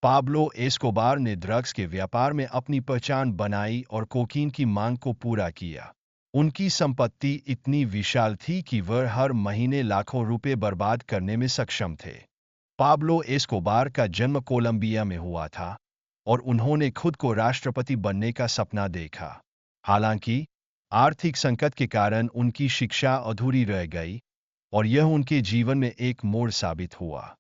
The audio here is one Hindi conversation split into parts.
पाब्लो एस्कोबार ने ड्रग्स के व्यापार में अपनी पहचान बनाई और कोकीन की मांग को पूरा किया। उनकी संपत्ति इतनी विशाल थी कि वह हर महीने लाखों रुपए बर्बाद करने में सक्षम थे। पाब्लो एस्कोबार का जन्म कोलंबिया में हुआ था और उन्होंने खुद को राष्ट्रपति बनने का सपना देखा। हालांकि आर्थिक संकट के कारण उनकी शिक्षा अधूरी रह गई और यह उनके जीवन में एक मोड़ साबित हुआ।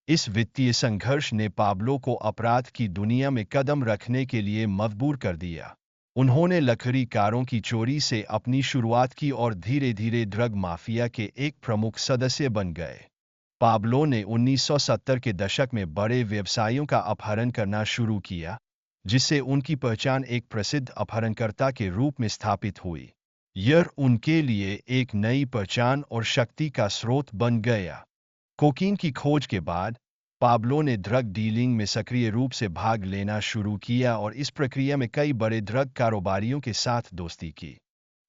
इस वित्तीय संघर्ष ने पाब्लो को अपराध की दुनिया में कदम रखने के लिए मजबूर कर दिया। उन्होंने लकड़ी कारों की चोरी से अपनी शुरुआत की और धीरे धीरे ड्रग माफिया के एक प्रमुख सदस्य बन गए। पाब्लो ने 1970 के दशक में बड़े व्यवसायियों का अपहरण करना शुरू किया, जिससे उनकी पहचान एक प्रसिद्ध अपहरणकर्ता के रूप में स्थापित हुई। यह उनके लिए एक नई पहचान और शक्ति का स्रोत बन गया। कोकीन की खोज के बाद पाब्लो ने ड्रग डीलिंग में सक्रिय रूप से भाग लेना शुरू किया और इस प्रक्रिया में कई बड़े ड्रग कारोबारियों के साथ दोस्ती की।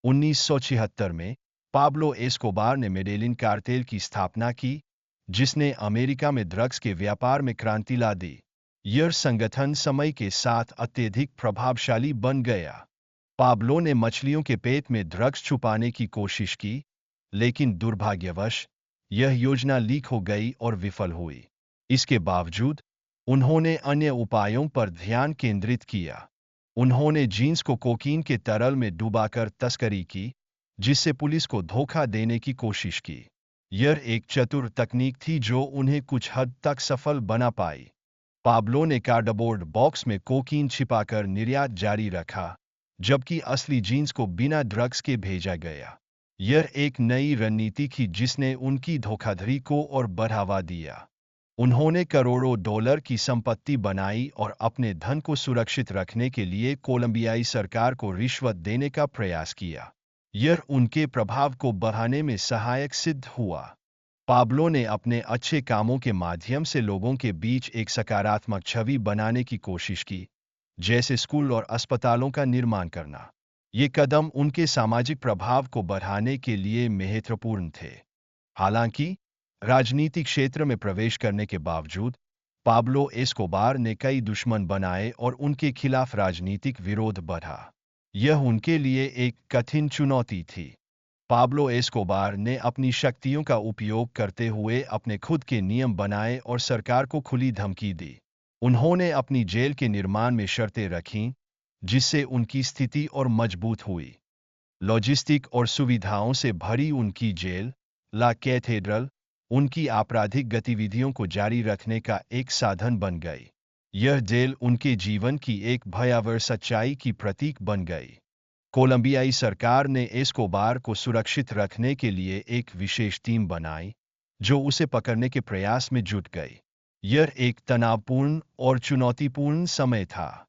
1976 में पाब्लो एस्कोबार ने मेडेलिन कार्टेल की स्थापना की, जिसने अमेरिका में ड्रग्स के व्यापार में क्रांति ला दी। यह संगठन समय के साथ अत्यधिक प्रभावशाली बन गया। पाब्लो ने मछलियों के पेट में ड्रग्स छुपाने की कोशिश की, लेकिन दुर्भाग्यवश यह योजना लीक हो गई और विफल हुई। इसके बावजूद उन्होंने अन्य उपायों पर ध्यान केंद्रित किया। उन्होंने जीन्स को कोकीन के तरल में डुबाकर तस्करी की, जिससे पुलिस को धोखा देने की कोशिश की। यह एक चतुर तकनीक थी जो उन्हें कुछ हद तक सफल बना पाई। पाब्लो ने कार्डबोर्ड बॉक्स में कोकीन छिपाकर निर्यात जारी रखा, जबकि असली जीन्स को बिना ड्रग्स के भेजा गया। यह एक नई रणनीति थी जिसने उनकी धोखाधड़ी को और बढ़ावा दिया। उन्होंने करोड़ों डॉलर की संपत्ति बनाई और अपने धन को सुरक्षित रखने के लिए कोलंबियाई सरकार को रिश्वत देने का प्रयास किया। यह उनके प्रभाव को बढ़ाने में सहायक सिद्ध हुआ। पाब्लो ने अपने अच्छे कामों के माध्यम से लोगों के बीच एक सकारात्मक छवि बनाने की कोशिश की, जैसे स्कूल और अस्पतालों का निर्माण करना। ये कदम उनके सामाजिक प्रभाव को बढ़ाने के लिए महत्वपूर्ण थे। हालांकि राजनीतिक क्षेत्र में प्रवेश करने के बावजूद पाब्लो एस्कोबार ने कई दुश्मन बनाए और उनके खिलाफ राजनीतिक विरोध बढ़ा। यह उनके लिए एक कठिन चुनौती थी। पाब्लो एस्कोबार ने अपनी शक्तियों का उपयोग करते हुए अपने खुद के नियम बनाए और सरकार को खुली धमकी दी। उन्होंने अपनी जेल के निर्माण में शर्तें रखीं, जिससे उनकी स्थिति और मजबूत हुई। लॉजिस्टिक और सुविधाओं से भरी उनकी जेल, ला कैथेड्रल, उनकी आपराधिक गतिविधियों को जारी रखने का एक साधन बन गई। यह जेल उनके जीवन की एक भयावह सच्चाई की प्रतीक बन गई। कोलंबियाई सरकार ने एस्कोबार को सुरक्षित रखने के लिए एक विशेष टीम बनाई, जो उसे पकड़ने के प्रयास में जुट गई। यह एक तनावपूर्ण और चुनौतीपूर्ण समय था।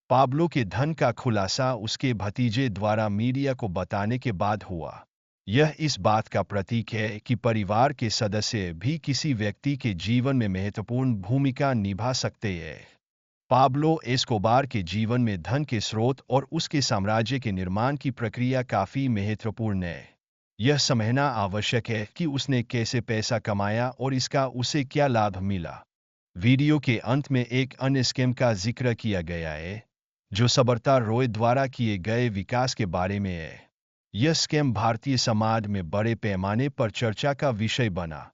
पाब्लो के धन का खुलासा उसके भतीजे द्वारा मीडिया को बताने के बाद हुआ। यह इस बात का प्रतीक है कि परिवार के सदस्य भी किसी व्यक्ति के जीवन में महत्वपूर्ण भूमिका निभा सकते हैं। पाब्लो एस्कोबार के जीवन में धन के स्रोत और उसके साम्राज्य के निर्माण की प्रक्रिया काफी महत्वपूर्ण है। यह समझना आवश्यक है कि उसने कैसे पैसा कमाया और इसका उसे क्या लाभ मिला। वीडियो के अंत में एक अन्य स्कीम का जिक्र किया गया है, जो सबरता रॉय द्वारा किए गए विकास के बारे में है। यह स्कीम भारतीय समाज में बड़े पैमाने पर चर्चा का विषय बना।